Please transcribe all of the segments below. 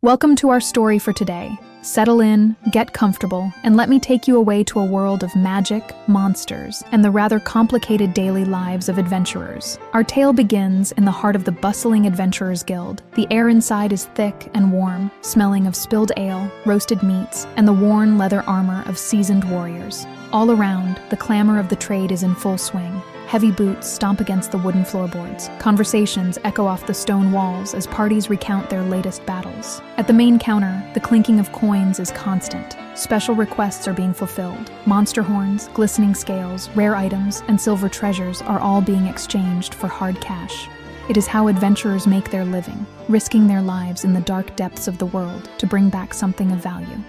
Welcome to our story for today. Settle in, get comfortable, and let me take you away to a world of magic, monsters, and the rather complicated daily lives of adventurers. Our tale begins in the heart of the bustling Adventurers Guild. The air inside is thick and warm, smelling of spilled ale, roasted meats, and the worn leather armor of seasoned warriors. All around, the clamor of the trade is in full swing. Heavy boots stomp against the wooden floorboards. Conversations echo off the stone walls as parties recount their latest battles. At the main counter, the clinking of coins is constant. Special requests are being fulfilled. Monster horns, glistening scales, rare items, and silver treasures are all being exchanged for hard cash. It is how adventurers make their living, risking their lives in the dark depths of the world to bring back something of value.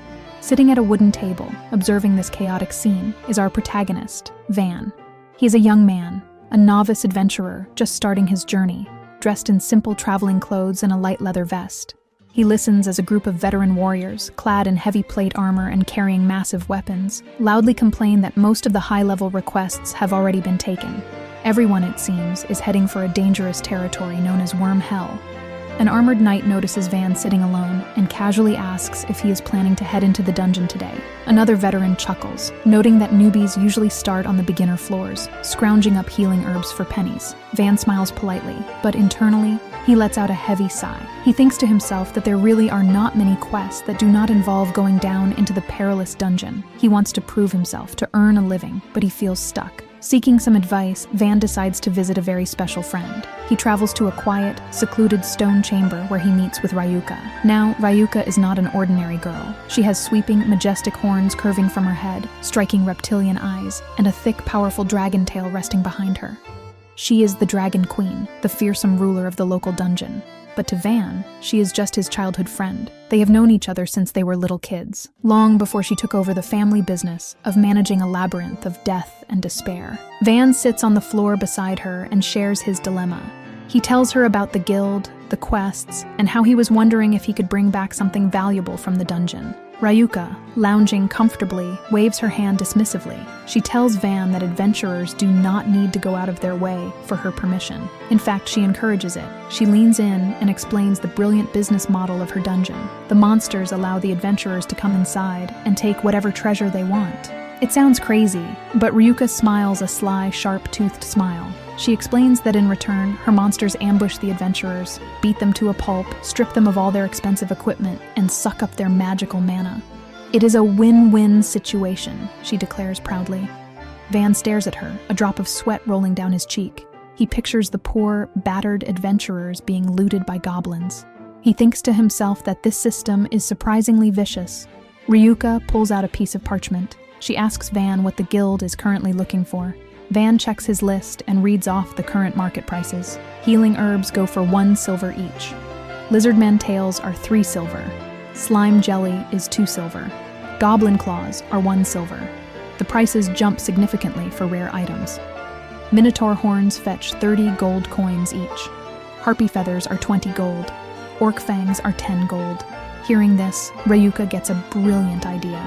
Sitting at a wooden table, observing this chaotic scene, is our protagonist, Van. He is a young man, a novice adventurer just starting his journey, dressed in simple traveling clothes and a light leather vest. He listens as a group of veteran warriors, clad in heavy plate armor and carrying massive weapons, loudly complain that most of the high-level requests have already been taken. Everyone, it seems, is heading for a dangerous territory known as Worm Hell. An armored knight notices Van sitting alone and casually asks if he is planning to head into the dungeon today. Another veteran chuckles, noting that newbies usually start on the beginner floors, scrounging up healing herbs for pennies. Van smiles politely, but internally, he lets out a heavy sigh. He thinks to himself that there really are not many quests that do not involve going down into the perilous dungeon. He wants to prove himself, to earn a living, but he feels stuck. Seeking some advice, Van decides to visit a very special friend. He travels to a quiet, secluded stone chamber where he meets with Ryuuka. Now, Ryuuka is not an ordinary girl. She has sweeping, majestic horns curving from her head, striking reptilian eyes, and a thick, powerful dragon tail resting behind her. She is the Dragon Queen, the fearsome ruler of the local dungeon. But to Van, she is just his childhood friend. They have known each other since they were little kids, long before she took over the family business of managing a labyrinth of death and despair. Van sits on the floor beside her and shares his dilemma. He tells her about the guild, the quests, and how he was wondering if he could bring back something valuable from the dungeon. Ryuuka, lounging comfortably, waves her hand dismissively. She tells Van that adventurers do not need to go out of their way for her permission. In fact, she encourages it. She leans in and explains the brilliant business model of her dungeon. The monsters allow the adventurers to come inside and take whatever treasure they want. It sounds crazy, but Ryuuka smiles a sly, sharp-toothed smile. She explains that in return, her monsters ambush the adventurers, beat them to a pulp, strip them of all their expensive equipment, and suck up their magical mana. It is a win-win situation, she declares proudly. Van stares at her, a drop of sweat rolling down his cheek. He pictures the poor, battered adventurers being looted by goblins. He thinks to himself that this system is surprisingly vicious. Ryuuka pulls out a piece of parchment. She asks Van what the guild is currently looking for. Van checks his list and reads off the current market prices. Healing herbs go for 1 silver each. Lizardman tails are 3 silver. Slime jelly is 2 silver. Goblin claws are 1 silver. The prices jump significantly for rare items. Minotaur horns fetch 30 gold coins each. Harpy feathers are 20 gold. Orc fangs are 10 gold. Hearing this, Ryuuka gets a brilliant idea.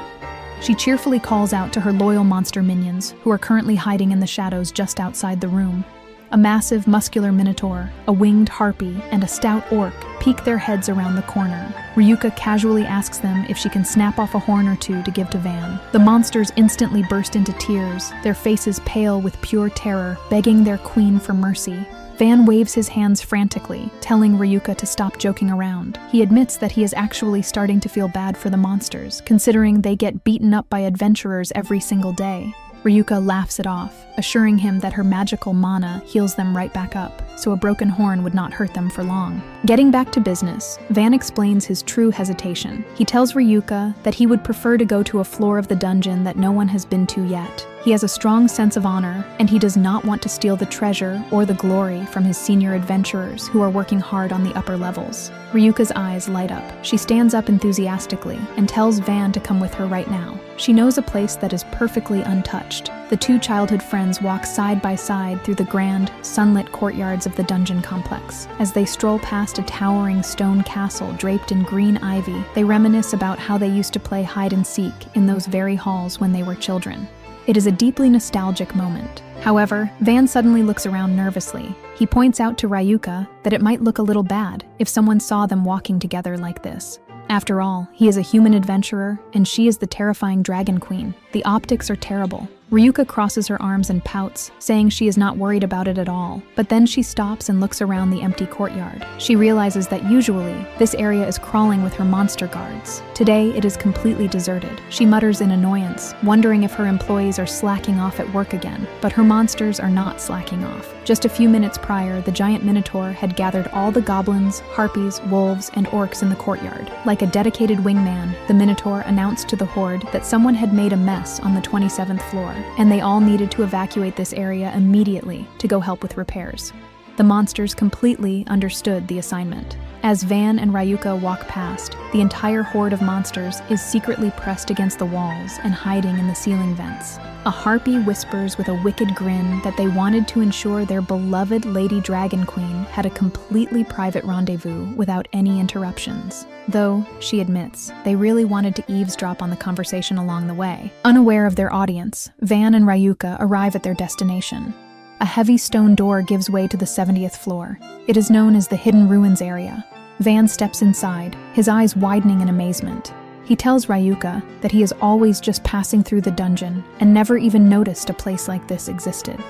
She cheerfully calls out to her loyal monster minions, who are currently hiding in the shadows just outside the room. A massive, muscular minotaur, a winged harpy, and a stout orc peek their heads around the corner. Ryuuka casually asks them if she can snap off a horn or two to give to Van. The monsters instantly burst into tears, their faces pale with pure terror, begging their queen for mercy. Van waves his hands frantically, telling Ryuuka to stop joking around. He admits that he is actually starting to feel bad for the monsters, considering they get beaten up by adventurers every single day. Ryuuka laughs it off, assuring him that her magical mana heals them right back up, so a broken horn would not hurt them for long. Getting back to business, Van explains his true hesitation. He tells Ryuuka that he would prefer to go to a floor of the dungeon that no one has been to yet. He has a strong sense of honor, and he does not want to steal the treasure or the glory from his senior adventurers who are working hard on the upper levels. Ryuuka's eyes light up. She stands up enthusiastically and tells Van to come with her right now. She knows a place that is perfectly untouched. The two childhood friends walk side by side through the grand, sunlit courtyards of the dungeon complex. As they stroll past a towering stone castle draped in green ivy, they reminisce about how they used to play hide and seek in those very halls when they were children. It is a deeply nostalgic moment. However, Van suddenly looks around nervously. He points out to Ryuuka that it might look a little bad if someone saw them walking together like this. After all, he is a human adventurer, and she is the terrifying dragon queen. The optics are terrible. Ryuuka crosses her arms and pouts, saying she is not worried about it at all. But then she stops and looks around the empty courtyard. She realizes that usually, this area is crawling with her monster guards. Today, it is completely deserted. She mutters in annoyance, wondering if her employees are slacking off at work again. But her monsters are not slacking off. Just a few minutes prior, the giant minotaur had gathered all the goblins, harpies, wolves, and orcs in the courtyard. Like a dedicated wingman, the minotaur announced to the horde that someone had made a mess on the 27th floor, and they all needed to evacuate this area immediately to go help with repairs. The monsters completely understood the assignment. As Van and Ryuuka walk past, the entire horde of monsters is secretly pressed against the walls and hiding in the ceiling vents. A harpy whispers with a wicked grin that they wanted to ensure their beloved Lady Dragon Queen had a completely private rendezvous without any interruptions. Though, she admits, they really wanted to eavesdrop on the conversation along the way. Unaware of their audience, Van and Ryuuka arrive at their destination. A heavy stone door gives way to the 70th floor. It is known as the Hidden Ruins area. Van steps inside, his eyes widening in amazement. He tells Ryuuka that he is always just passing through the dungeon and never even noticed a place like this existed.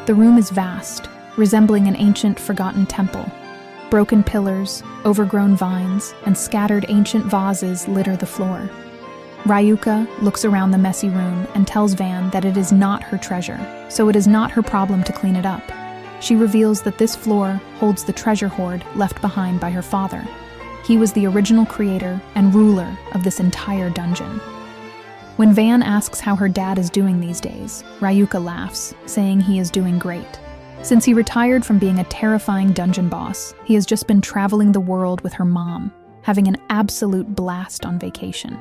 The room is vast, resembling an ancient, forgotten temple. Broken pillars, overgrown vines, and scattered ancient vases litter the floor. Ryuuka looks around the messy room and tells Van that it is not her treasure, so it is not her problem to clean it up. She reveals that this floor holds the treasure hoard left behind by her father. He was the original creator and ruler of this entire dungeon. When Van asks how her dad is doing these days, Ryuuka laughs, saying he is doing great. Since he retired from being a terrifying dungeon boss, he has just been traveling the world with her mom, having an absolute blast on vacation.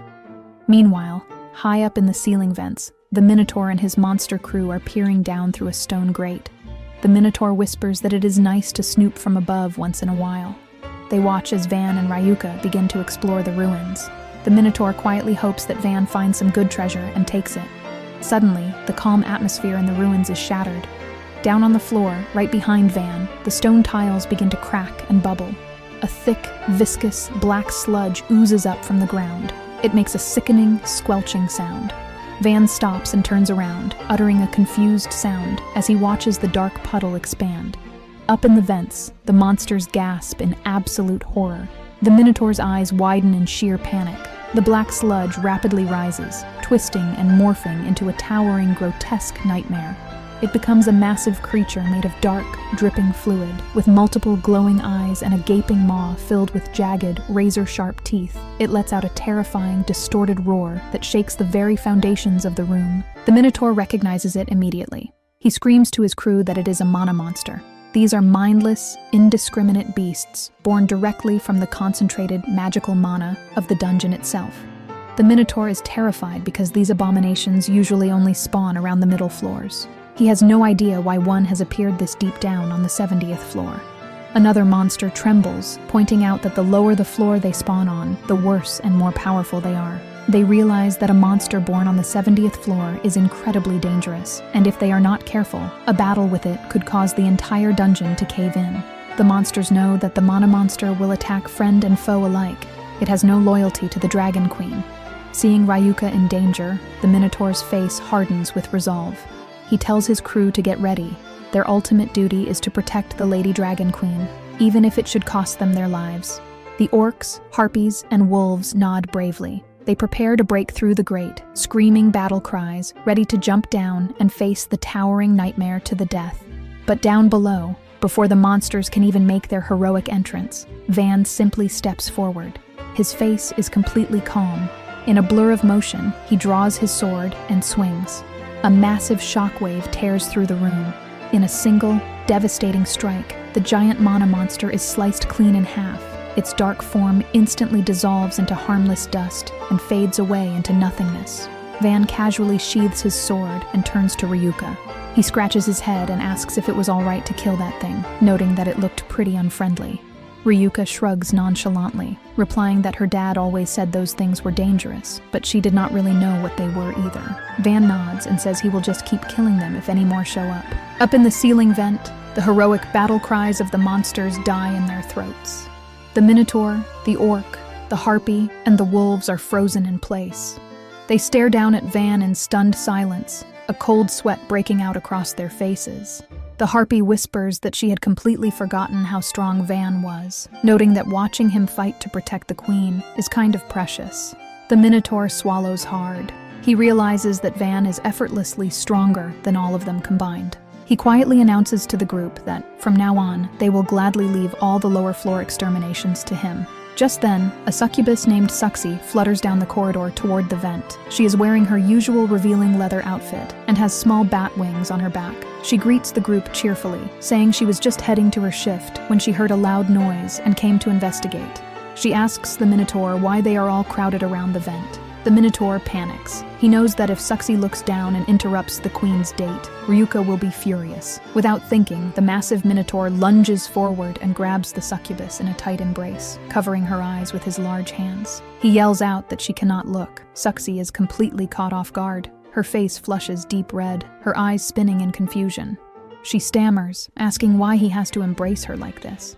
Meanwhile, high up in the ceiling vents, the Minotaur and his monster crew are peering down through a stone grate. The Minotaur whispers that it is nice to snoop from above once in a while. They watch as Van and Ryuuka begin to explore the ruins. The Minotaur quietly hopes that Van finds some good treasure and takes it. Suddenly, the calm atmosphere in the ruins is shattered. Down on the floor, right behind Van, the stone tiles begin to crack and bubble. A thick, viscous, black sludge oozes up from the ground. It makes a sickening, squelching sound. Van stops and turns around, uttering a confused sound as he watches the dark puddle expand. Up in the vents, the monsters gasp in absolute horror. The Minotaur's eyes widen in sheer panic. The black sludge rapidly rises, twisting and morphing into a towering, grotesque nightmare. It becomes a massive creature made of dark, dripping fluid, with multiple glowing eyes and a gaping maw filled with jagged, razor-sharp teeth. It lets out a terrifying, distorted roar that shakes the very foundations of the room. The Minotaur recognizes it immediately. He screams to his crew that it is a mana monster. These are mindless, indiscriminate beasts, born directly from the concentrated, magical mana of the dungeon itself. The Minotaur is terrified because these abominations usually only spawn around the middle floors. He has no idea why one has appeared this deep down on the 70th floor. Another monster trembles, pointing out that the lower the floor they spawn on, the worse and more powerful they are. They realize that a monster born on the 70th floor is incredibly dangerous, and if they are not careful, a battle with it could cause the entire dungeon to cave in. The monsters know that the mana monster will attack friend and foe alike. It has no loyalty to the Dragon Queen. Seeing Ryuuka in danger, the Minotaur's face hardens with resolve. He tells his crew to get ready. Their ultimate duty is to protect the Lady Dragon Queen, even if it should cost them their lives. The orcs, harpies, and wolves nod bravely. They prepare to break through the grate, screaming battle cries, ready to jump down and face the towering nightmare to the death. But down below, before the monsters can even make their heroic entrance, Van simply steps forward. His face is completely calm. In a blur of motion, he draws his sword and swings. A massive shockwave tears through the room. In a single, devastating strike, the giant mana monster is sliced clean in half. Its dark form instantly dissolves into harmless dust and fades away into nothingness. Van casually sheathes his sword and turns to Ryuuka. He scratches his head and asks if it was all right to kill that thing, noting that it looked pretty unfriendly. Ryuuka shrugs nonchalantly, replying that her dad always said those things were dangerous, but she did not really know what they were either. Van nods and says he will just keep killing them if any more show up. Up in the ceiling vent, the heroic battle cries of the monsters die in their throats. The Minotaur, the Orc, The harpy and the wolves are frozen in place. They stare down at Van in stunned silence, a cold sweat breaking out across their faces. The harpy whispers that she had completely forgotten how strong Van was, noting that watching him fight to protect the queen is kind of precious. The Minotaur swallows hard. He realizes that Van is effortlessly stronger than all of them combined. He quietly announces to the group that, from now on, they will gladly leave all the lower floor exterminations to him. Just then, a succubus named Suxy flutters down the corridor toward the vent. She is wearing her usual revealing leather outfit and has small bat wings on her back. She greets the group cheerfully, saying she was just heading to her shift when she heard a loud noise and came to investigate. She asks the Minotaur why they are all crowded around the vent. The Minotaur panics. He knows that if Suxy looks down and interrupts the queen's date, Ryuuka will be furious. Without thinking, the massive Minotaur lunges forward and grabs the succubus in a tight embrace, covering her eyes with his large hands. He yells out that she cannot look. Suxy is completely caught off guard. Her face flushes deep red, her eyes spinning in confusion. She stammers, asking why he has to embrace her like this.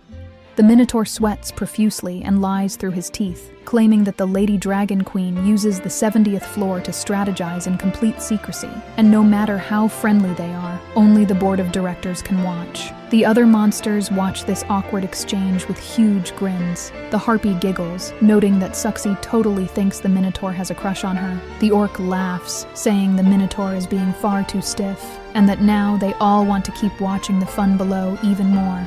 The Minotaur sweats profusely and lies through his teeth, claiming that the Lady Dragon Queen uses the 70th floor to strategize in complete secrecy, and no matter how friendly they are, only the board of directors can watch. The other monsters watch this awkward exchange with huge grins. The harpy giggles, noting that Suxy totally thinks the Minotaur has a crush on her. The orc laughs, saying the Minotaur is being far too stiff, and that now they all want to keep watching the fun below even more.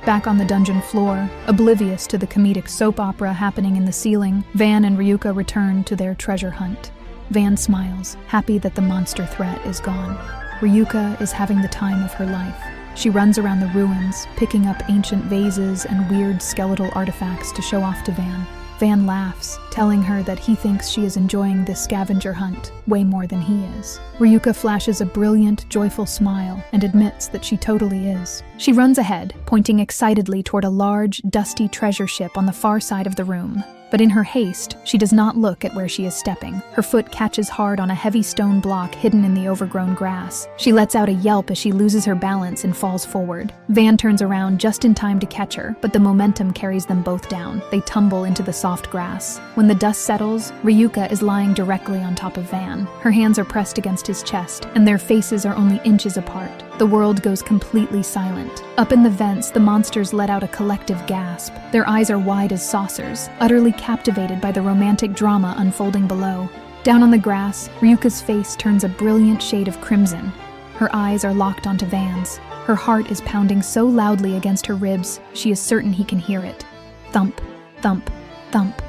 Back on the dungeon floor, oblivious to the comedic soap opera happening in the ceiling, Van and Ryuuka return to their treasure hunt. Van smiles, happy that the monster threat is gone. Ryuuka is having the time of her life. She runs around the ruins, picking up ancient vases and weird skeletal artifacts to show off to Van. Van laughs, telling her that he thinks she is enjoying this scavenger hunt way more than he is. Ryuuka flashes a brilliant, joyful smile and admits that she totally is. She runs ahead, pointing excitedly toward a large, dusty treasure ship on the far side of the room. But in her haste, she does not look at where she is stepping. Her foot catches hard on a heavy stone block hidden in the overgrown grass. She lets out a yelp as she loses her balance and falls forward. Van turns around just in time to catch her, but the momentum carries them both down. They tumble into the soft grass. When the dust settles, Ryuuka is lying directly on top of Van. Her hands are pressed against his chest, and their faces are only inches apart. The world goes completely silent. Up in the vents, the monsters let out a collective gasp. Their eyes are wide as saucers, utterly captivated by the romantic drama unfolding below. Down on the grass, Ryuka's face turns a brilliant shade of crimson. Her eyes are locked onto Van's. Her heart is pounding so loudly against her ribs, she is certain he can hear it. Thump, thump, thump.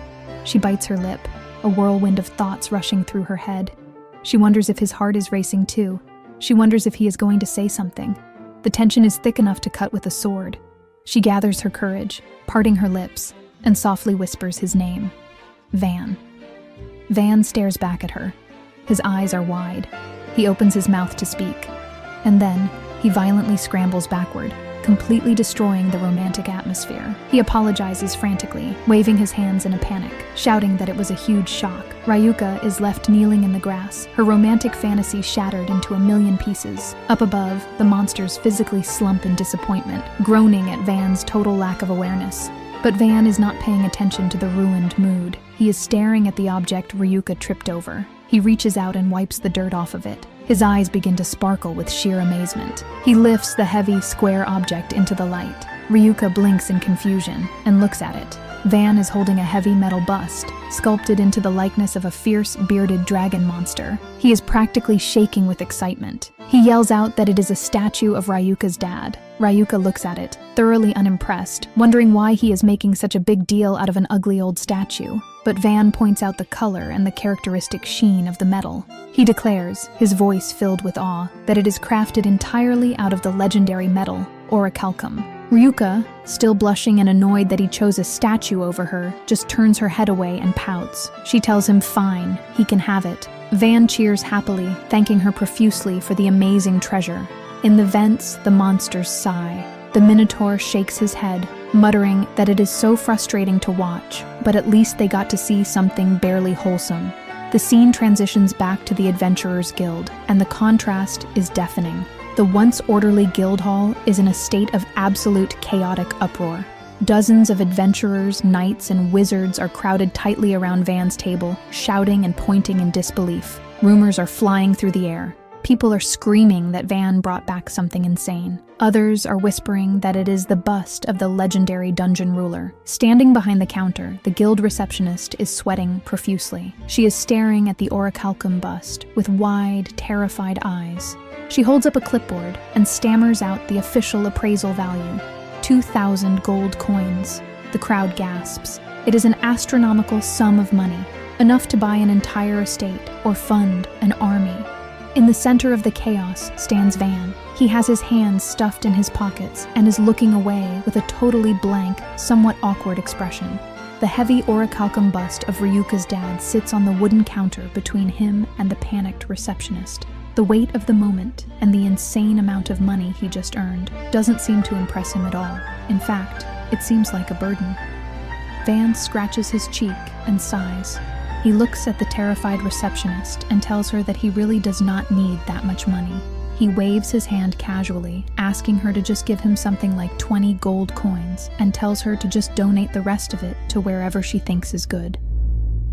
She bites her lip, a whirlwind of thoughts rushing through her head. She wonders if his heart is racing too. She wonders if he is going to say something. The tension is thick enough to cut with a sword. She gathers her courage, parting her lips, and softly whispers his name. Van. Van stares back at her. His eyes are wide. He opens his mouth to speak. And then, he violently scrambles backward, completely destroying the romantic atmosphere. He apologizes frantically, waving his hands in a panic, shouting that it was a huge shock. Ryuuka is left kneeling in the grass, her romantic fantasy shattered into a million pieces. Up above, the monsters physically slump in disappointment, groaning at Van's total lack of awareness. But Van is not paying attention to the ruined mood. He is staring at the object Ryuuka tripped over. He reaches out and wipes the dirt off of it. His eyes begin to sparkle with sheer amazement. He lifts the heavy, square object into the light. Ryuuka blinks in confusion and looks at it. Van is holding a heavy metal bust, sculpted into the likeness of a fierce, bearded dragon monster. He is practically shaking with excitement. He yells out that it is a statue of Ryuuka's dad. Ryuuka looks at it, thoroughly unimpressed, wondering why he is making such a big deal out of an ugly old statue. But Van points out the color and the characteristic sheen of the metal. He declares, his voice filled with awe, that it is crafted entirely out of the legendary metal, Orichalcum. Ryuuka, still blushing and annoyed that he chose a statue over her, just turns her head away and pouts. She tells him fine, he can have it. Van cheers happily, thanking her profusely for the amazing treasure. In the vents, the monsters sigh. The Minotaur shakes his head, muttering that it is so frustrating to watch, but at least they got to see something barely wholesome. The scene transitions back to the Adventurers Guild, and the contrast is deafening. The once orderly guild hall is in a state of absolute chaotic uproar. Dozens of adventurers, knights, and wizards are crowded tightly around Van's table, shouting and pointing in disbelief. Rumors are flying through the air. People are screaming that Van brought back something insane. Others are whispering that it is the bust of the legendary dungeon ruler. Standing behind the counter, the guild receptionist is sweating profusely. She is staring at the Orichalcum bust with wide, terrified eyes. She holds up a clipboard and stammers out the official appraisal value: 2,000 gold coins. The crowd gasps. It is an astronomical sum of money, enough to buy an entire estate or fund an army. In the center of the chaos stands Van. He has his hands stuffed in his pockets and is looking away with a totally blank, somewhat awkward expression. The heavy Orichalcum bust of Ryuuka's dad sits on the wooden counter between him and the panicked receptionist. The weight of the moment and the insane amount of money he just earned doesn't seem to impress him at all. In fact, it seems like a burden. Van scratches his cheek and sighs. He looks at the terrified receptionist and tells her that he really does not need that much money. He waves his hand casually, asking her to just give him something like 20 gold coins, and tells her to just donate the rest of it to wherever she thinks is good.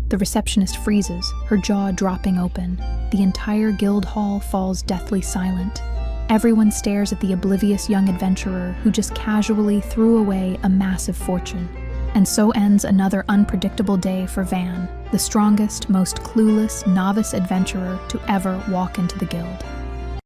The receptionist freezes, her jaw dropping open. The entire guild hall falls deathly silent. Everyone stares at the oblivious young adventurer who just casually threw away a massive fortune. And so ends another unpredictable day for Van, the strongest, most clueless novice adventurer to ever walk into the guild.